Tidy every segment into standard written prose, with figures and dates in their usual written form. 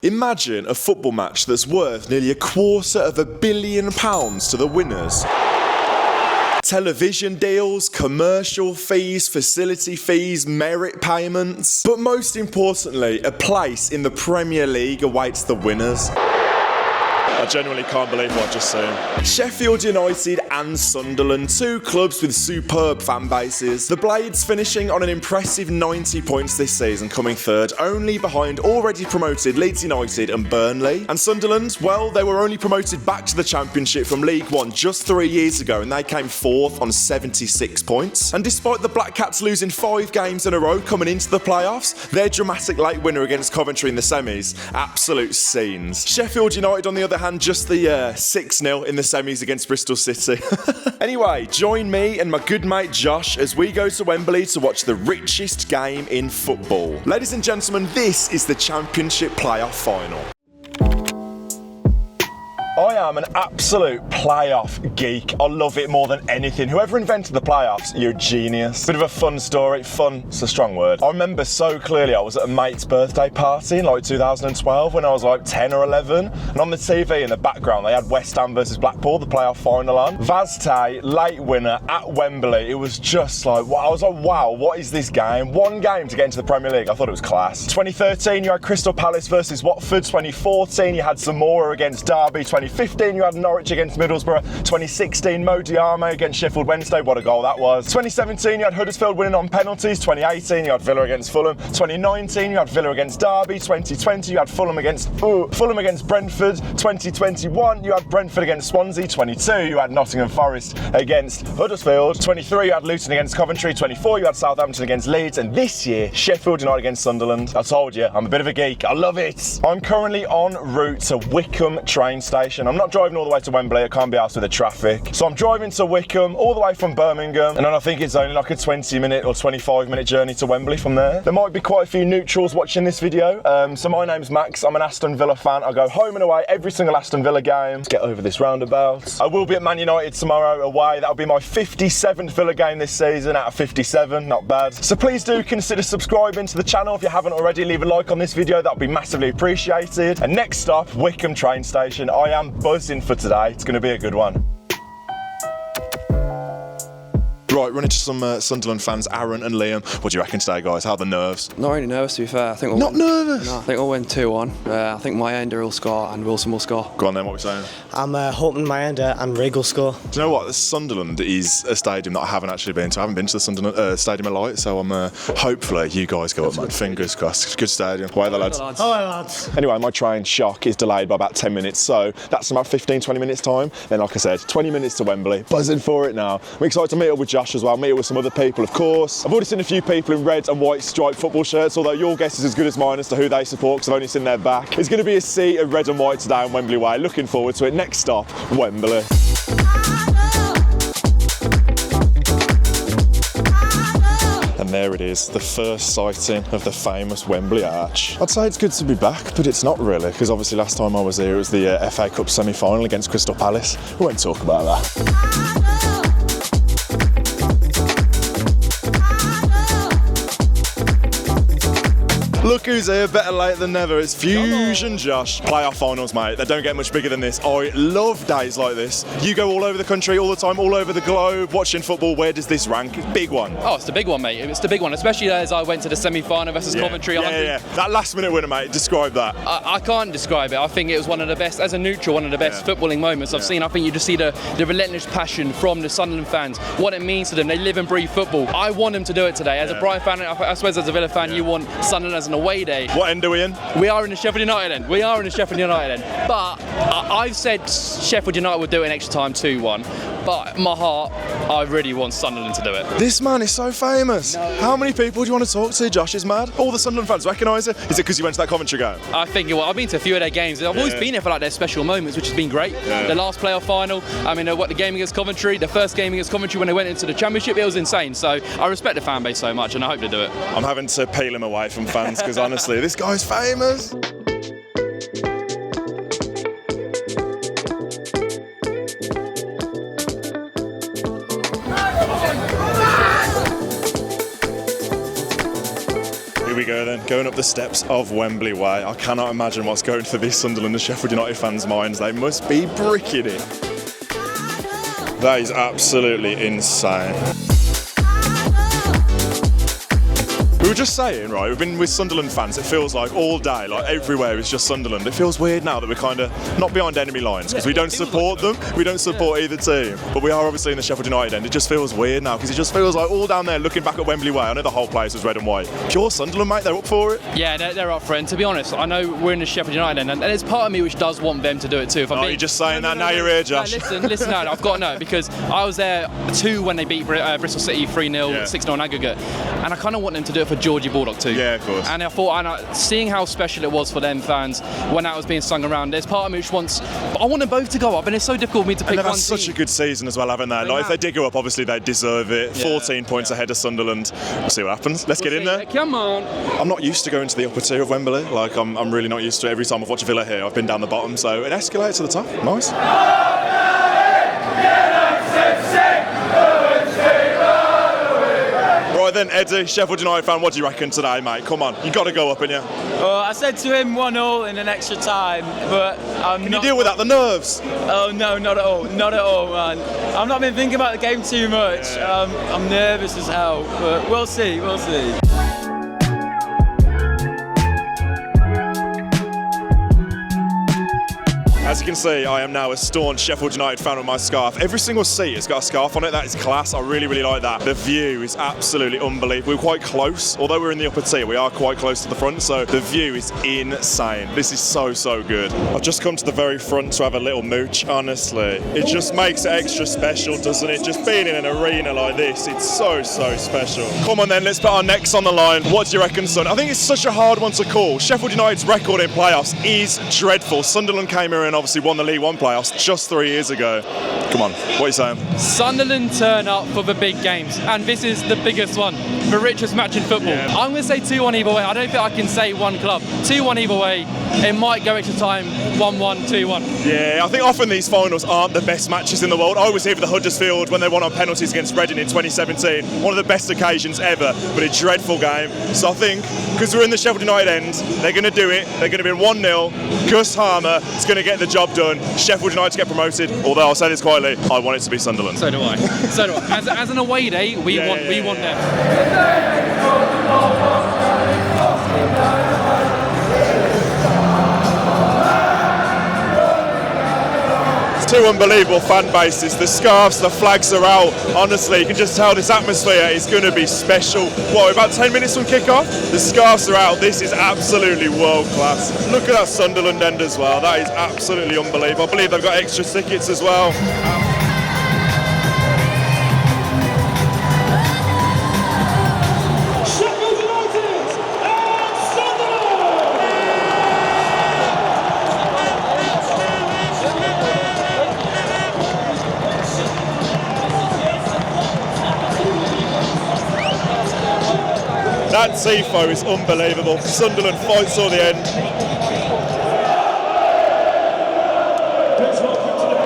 Imagine a football match that's worth nearly £250 million to the winners. Television deals, commercial fees, facility fees, merit payments. But most importantly, a place in the Premier League awaits the winners. I genuinely can't believe what I've just seen. Sheffield United and Sunderland, two clubs with superb fan bases. The Blades finishing on an impressive 90 points this season, coming third, only behind already promoted Leeds United and Burnley. And Sunderland, well, they were only promoted back to the Championship from League One just 3 years ago, and they came fourth on 76 points. And despite the Black Cats losing 5 games in a row coming into the playoffs, their dramatic late winner against Coventry in the semis, absolute scenes. Sheffield United, on the other hand, just the 6-0 in the semis against Bristol City. Anyway, join me and my good mate Josh as we go to Wembley to watch the richest game in football. Ladies and gentlemen, this is the Championship playoff final. I am an absolute playoff geek. I love it more than anything. Whoever invented the playoffs, you're a genius. Bit of a fun story. Fun's a strong word. I remember so clearly I was at a mate's birthday party in like 2012 when I was like 10 or 11. And on the TV in the background, they had West Ham versus Blackpool, the playoff final on. Vazte, late winner at Wembley. It was just like, I was like, wow, what is this game? One game to get into the Premier League. I thought it was class. 2013, you had Crystal Palace versus Watford. 2014, you had Zamora against Derby. 2015, you had Norwich against Middlesbrough. 2016, Mo Diarme against Sheffield Wednesday. What a goal that was. 2017, you had Huddersfield winning on penalties. 2018, you had Villa against Fulham. 2019, you had Villa against Derby. 2020, you had Fulham against Brentford. 2021, you had Brentford against Swansea. 22, you had Nottingham Forest against Huddersfield. 23, you had Luton against Coventry. 24, you had Southampton against Leeds. And this year, Sheffield United against Sunderland. I told you, I'm a bit of a geek. I love it. I'm currently en route to Wickham train station. I'm not driving all the way to Wembley. I can't be arsed with the traffic. So I'm driving to Wickham all the way from Birmingham, and then I think it's only like a 20-minute or 25-minute journey to Wembley from there. There might be quite a few neutrals watching this video. So my name's Max. I'm an Aston Villa fan. I go home and away every single Aston Villa game. Let's get over this roundabout. I will be at Man United tomorrow away. That'll be my 57th Villa game this season out of 57. Not bad. So please do consider subscribing to the channel if you haven't already. Leave a like on this video. That'll be massively appreciated. And next stop, Wickham train station. I am buzzing for today. It's going to be a good one. Right, running to some Sunderland fans, Aaron and Liam. What do you reckon today, guys? How are the nerves? Not really nervous, to be fair. I think Not nervous? No, I think we'll win 2-1. I think Mayenda will score and Wilson will score. Go on then, what are we saying? I'm hoping Mayenda and Rig will score. Do you know what? Sunderland is a stadium that I haven't actually been to. I haven't been to the Sunderland Stadium of Light, so I'm hopefully you guys go up, man. Fingers crossed. Good stadium. Why are the lads? Hello, lads. Anyway, my train shock is delayed by about 10 minutes, so that's about 15-20 minutes time. Then, like I said, 20 minutes to Wembley. Buzzing for it now. I'm excited to meet up with Josh as well, meet up with some other people, of course. I've already seen a few people in red and white striped football shirts, although your guess is as good as mine as to who they support, because I've only seen their back. It's going to be a sea of red and white today on Wembley Way. Looking forward to it. Next stop, Wembley. And there it is, the first sighting of the famous Wembley Arch. I'd say it's good to be back, but it's not really, because obviously last time I was here it was the FA Cup semi-final against Crystal Palace. We won't talk about that. Look who's here, better late than never. It's Fusion Josh. Playoff finals, mate. They don't get much bigger than this. I love days like this. You go all over the country, all the time, all over the globe, watching football. Where does this rank? It's a big one. Oh, it's the big one, mate. It's the big one, especially as I went to the semi-final versus Coventry. Yeah. That last-minute winner, mate. Describe that. I can't describe it. I think it was one of the best, as a neutral, one of the best footballing moments I've seen. I think you just see the relentless passion from the Sunderland fans, what it means to them. They live and breathe football. I want them to do it today. As a Brighton fan, I suppose as a Villa fan, you want Sunderland as an away day. What end are we in? We are in the Sheffield United end. But I've said Sheffield United would do it in extra time 2-1. But in my heart, I really want Sunderland to do it. This man is so famous. No. How many people do you want to talk to? Josh is mad. All the Sunderland fans recognise it. Is it because you went to that Coventry game? I think I've been to a few of their games. I've always been here for like their special moments, which has been great. Yeah. The last playoff final, the game against Coventry, the first game against Coventry when they went into the Championship, it was insane. So I respect the fan base so much, and I hope to do it. I'm having to peel him away from fans because honestly, this guy's famous. Here we go. go then, going up the steps of Wembley Way. I cannot imagine what's going through these Sunderland and Sheffield United fans' minds. They must be bricking it. That is absolutely insane. We were just saying, right, we've been with Sunderland fans, it feels like all day, like everywhere is just Sunderland. It feels weird now that we're kind of not behind enemy lines because we don't support them, we don't support either team, but we are obviously in the Sheffield United end. It just feels weird now because it just feels like all down there looking back at Wembley Way. I know the whole place was red and white. Pure Sunderland, mate, they're up for it. Yeah, they're up for it. And to be honest, I know we're in the Sheffield United end, and there's part of me which does want them to do it too. If You're just saying that now you're here, Josh. No, listen, no, I've got to know because I was there too when they beat Bristol City 3-0, 6-0 in aggregate, and I kind of want them to do it for Georgie Bulldog too. Yeah, of course. And I thought, seeing how special it was for them fans when that was being sung around, there's part of me which wants, but I want them both to go up, and it's so difficult for me to pick one. And they've had such a good season as well, haven't they? Like, if they did go up, obviously they deserve it. 14 points ahead of Sunderland. We'll see what happens. Let's get in there. Come on. I'm not used to going to the upper tier of Wembley. Like, I'm really not used to it. Every time I've watched Villa here, I've been down the bottom, so it escalates to the top. Nice. Right then, Eddie, Sheffield United fan, what do you reckon today, mate? Come on, you got to go up, innit? Well, I said to him 1-0 in an extra time, but Can you deal with that, the nerves? Oh no, not at all, man. I've not been thinking about the game too much. I'm nervous as hell, but we'll see. As you can see, I am now a staunch Sheffield United fan with my scarf. Every single seat has got a scarf on it. That is class. I really, really like that. The view is absolutely unbelievable. We're quite close. Although we're in the upper tier, we are quite close to the front, so the view is insane. This is so, so good. I've just come to the very front to have a little mooch, honestly. It just makes it extra special, doesn't it? Just being in an arena like this, it's so, so special. Come on then, let's put our necks on the line. What do you reckon, son? I think it's such a hard one to call. Sheffield United's record in playoffs is dreadful. Sunderland came here and obviously won the League One playoffs just 3 years ago. Come on, what are you saying? Sunderland turn up for the big games, and this is the biggest one, the richest match in football. Yeah. I'm going to say 2-1 either way. I don't think I can say one club. 2-1 either way. It might go extra time, 1-1, 2-1. Yeah, I think often these finals aren't the best matches in the world. I was here for the Huddersfield when they won on penalties against Reading in 2017. One of the best occasions ever, but a dreadful game. So I think, because we're in the Sheffield United end, they're going to do it. They're going to be 1-0. Gus Harmer is going to get the job done. Sheffield United to get promoted. Although I'll say this quietly, I want it to be Sunderland. So do I. As an away day, we want them. Two unbelievable fan bases, the scarves, the flags are out. Honestly, you can just tell this atmosphere is going to be special. What, about 10 minutes from kick-off? The scarves are out. This is absolutely world class. Look at that Sunderland end as well. That is absolutely unbelievable. I believe they've got extra tickets as well. That tifo is unbelievable. Sunderland fights till the end.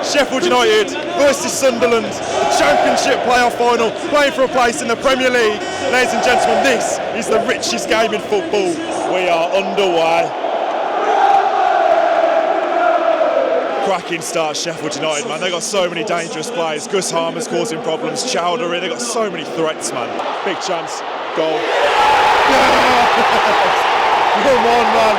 Sheffield United versus Sunderland, the Championship playoff final, playing for a place in the Premier League. Ladies and gentlemen, this is the richest game in football. We are underway. Cracking start, Sheffield United, man. They got so many dangerous players. Gus Harmer's causing problems. Chowdhury, they got so many threats, man. Big chance. Goal. Come on, man.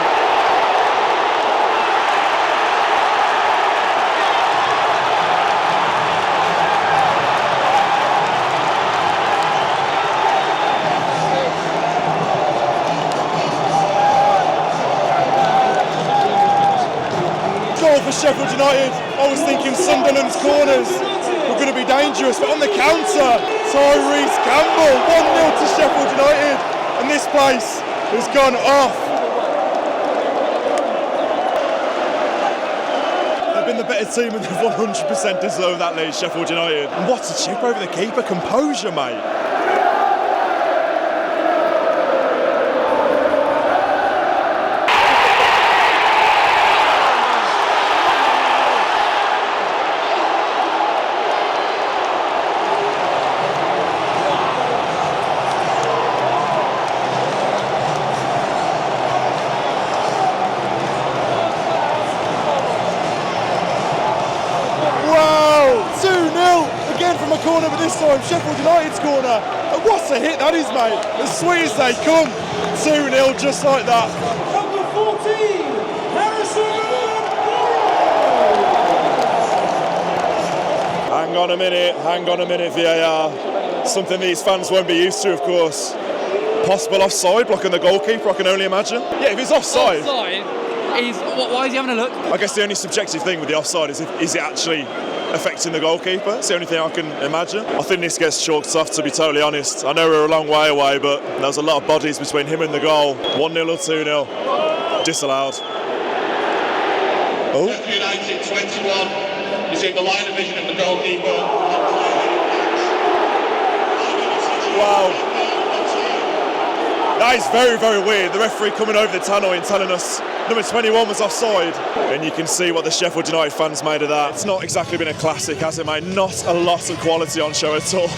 Goal for Sheffield United. I was thinking Sunderland's corners were going to be dangerous, but on the counter, Tyrese Campbell, 1-0 to Sheffield United. And this place has gone off. They've been the better team and they've 100% deserved that lead, Sheffield United. And what a chip over the keeper. Composure, mate. my corner, but this time Sheffield United's corner. And what a hit that is, mate. As sweet as they come. 2-0 just like that. Number 14, Harrison. Hang on a minute, VAR. Something these fans won't be used to, of course. Possible offside, blocking the goalkeeper, I can only imagine. Yeah, if it's offside. Why is he having a look? I guess the only subjective thing with the offside is it actually affecting the goalkeeper? It's the only thing I can imagine. I think this gets chalked off, to be totally honest. I know we're a long way away, but there's a lot of bodies between him and the goal. 1-0 or 2-0. Disallowed. Oh. Sheffield United 21 is in the line of vision of the goalkeeper. Wow. That is very, very weird. The referee coming over the tannoy and telling us number 21 was offside. And you can see what the Sheffield United fans made of that. It's not exactly been a classic, has it, mate? Not a lot of quality on show at all.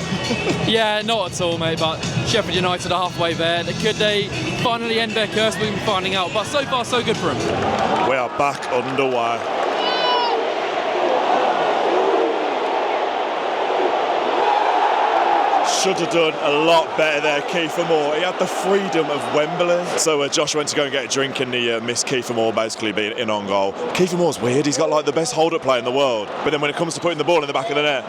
Yeah, not at all, mate, but Sheffield United are halfway there. Could they finally end their curse? We'll be finding out. But so far, so good for them. We are back underway. Should have done a lot better there, Kiefer Moore. He had the freedom of Wembley. So Josh went to go and get a drink and he missed Kiefer Moore basically being in on goal. Kiefer Moore's weird. He's got like the best hold-up play in the world. But then when it comes to putting the ball in the back of the net,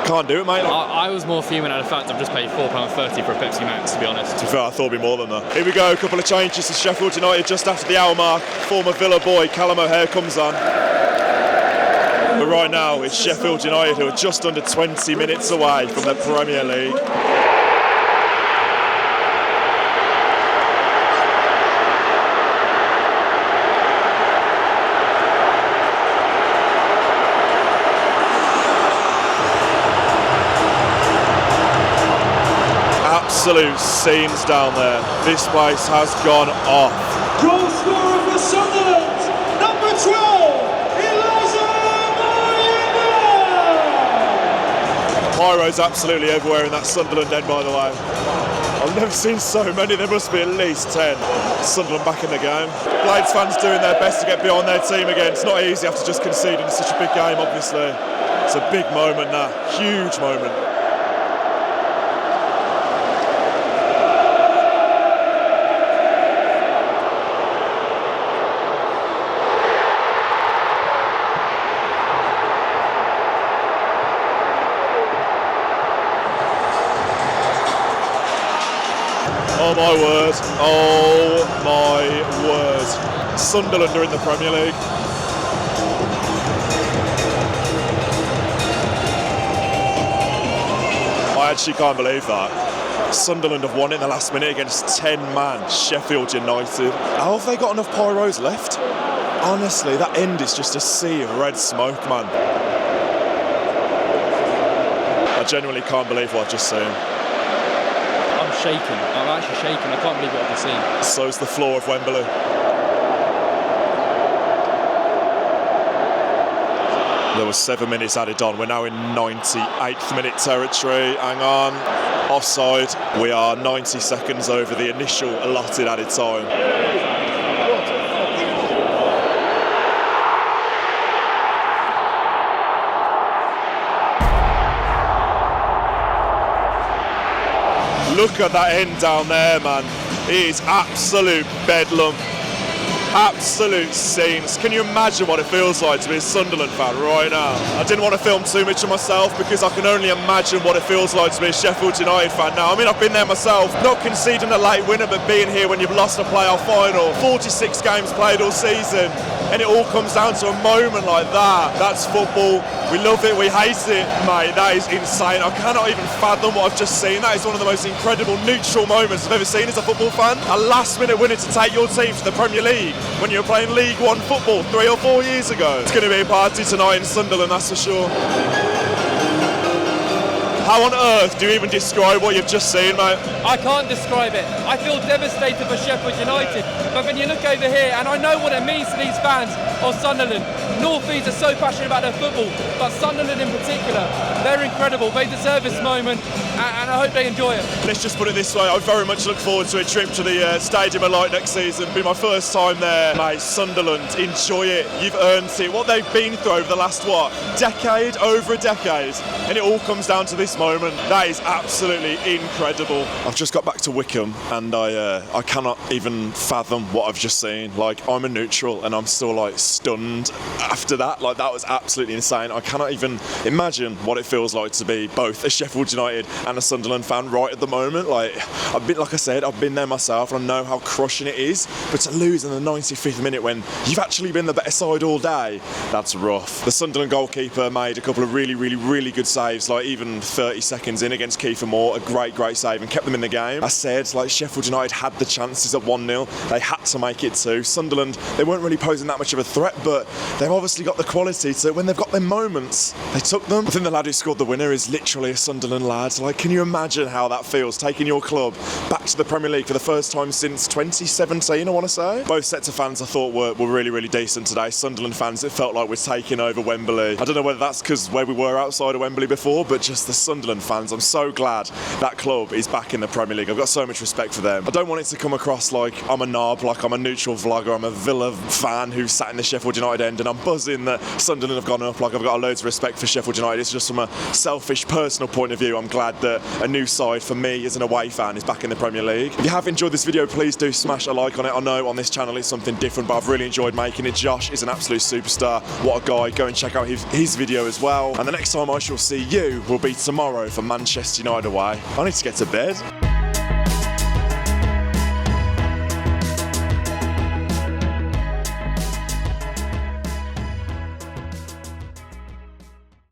can't do it, mate. I was more fuming at the fact I've just paid £4.30 for a Pepsi Max, to be honest. To be fair, I thought it'd be more than that. Here we go, a couple of changes to Sheffield United just after the hour mark. Former Villa boy Callum O'Hare comes on. But right now, it's Sheffield United who are just under 20 minutes away from the Premier League. Absolute scenes down there. This place has gone off. Goal scorer for Sunderland, number 12, Elijah. Pyro's absolutely everywhere in that Sunderland end, by the way. I've never seen so many, there must be at least 10. Sunderland back in the game. Blades fans doing their best to get behind their team again. It's not easy after just conceding such a big game, obviously. It's a big moment now, huge moment. Oh my word, oh my word. Sunderland are in the Premier League. I actually can't believe that. Sunderland have won it in the last minute against 10-man Sheffield United. How have they got enough pyros left? Honestly, that end is just a sea of red smoke, man. I genuinely can't believe what I've just seen. I'm shaking. I'm actually shaking. I can't believe what I've just seen. So's the floor of Wembley. There was 7 minutes added on. We're now in 98th minute territory. Hang on. Offside. We are 90 seconds over the initial allotted added time. Look at that end down there, man. It is absolute bedlam. Absolute scenes. Can you imagine what it feels like to be a Sunderland fan right now? I didn't want to film too much of myself because I can only imagine what it feels like to be a Sheffield United fan now. I mean, I've been there myself, not conceding a late winner, but being here when you've lost a playoff final. 46 games played all season, and it all comes down to a moment like that. That's football. We love it, we hate it. Mate, that is insane. I cannot even fathom what I've just seen. That is one of the most incredible neutral moments I've ever seen as a football fan. A last-minute winner to take your team to the Premier League when you were playing League One football 3 or 4 years ago. It's going to be a party tonight in Sunderland, that's for sure. How on earth do you even describe what you've just seen, mate? I can't describe it. I feel devastated for Sheffield United. But when you look over here, and I know what it means to these fans of Sunderland, North East are so passionate about their football, but Sunderland in particular, they're incredible. They deserve this moment, and I hope they enjoy it. Let's just put it this way, I very much look forward to a trip to the Stadium of Light next season. It'll be my first time there. Mate, Sunderland, enjoy it. You've earned it. What they've been through over the last, decade? Over a decade. And it all comes down to this moment. That is absolutely incredible. I've just got back to Wickham and I cannot even fathom what I've just seen. Like, I'm a neutral and I'm still like stunned after that. Like, that was absolutely insane. I cannot even imagine what it feels like to be both a Sheffield United and a Sunderland fan right at the moment. Like I said, I've been there myself and I know how crushing it is, but to lose in the 95th minute when you've actually been the better side all day, that's rough. The Sunderland goalkeeper made a couple of really good saves, like even 30 seconds in against Kiefer Moore, a great save and kept them in the game. I said, like, Sheffield United had the chances at 1-0, they had to make it 2. Sunderland, they weren't really posing that much of a threat, but they've obviously got the quality to, when they've got their moments, they took them. I think the lad who scored the winner is literally a Sunderland lad. Like, can you imagine how that feels, taking your club back to the Premier League for the first time since 2017, I want to say? Both sets of fans I thought were really decent today. Sunderland fans, it felt like we're taking over Wembley. I don't know whether that's because where we were outside of Wembley before, but just the Sunderland fans, I'm so glad that club is back in the Premier League. I've got so much respect for them. I don't want it to come across like I'm a knob, like I'm a neutral vlogger, I'm a Villa fan who sat in the Sheffield United end and I'm buzzing that Sunderland have gone up. Like, I've got loads of respect for Sheffield United. It's just from a selfish, personal point of view, I'm glad that a new side for me as an away fan is back in the Premier League. If you have enjoyed this video, please do smash a like on it. I know on this channel it's something different, but I've really enjoyed making it. Josh is an absolute superstar. What a guy. Go and check out his video as well. And the next time I shall see you will be tomorrow for Manchester United away. I need to get to bed.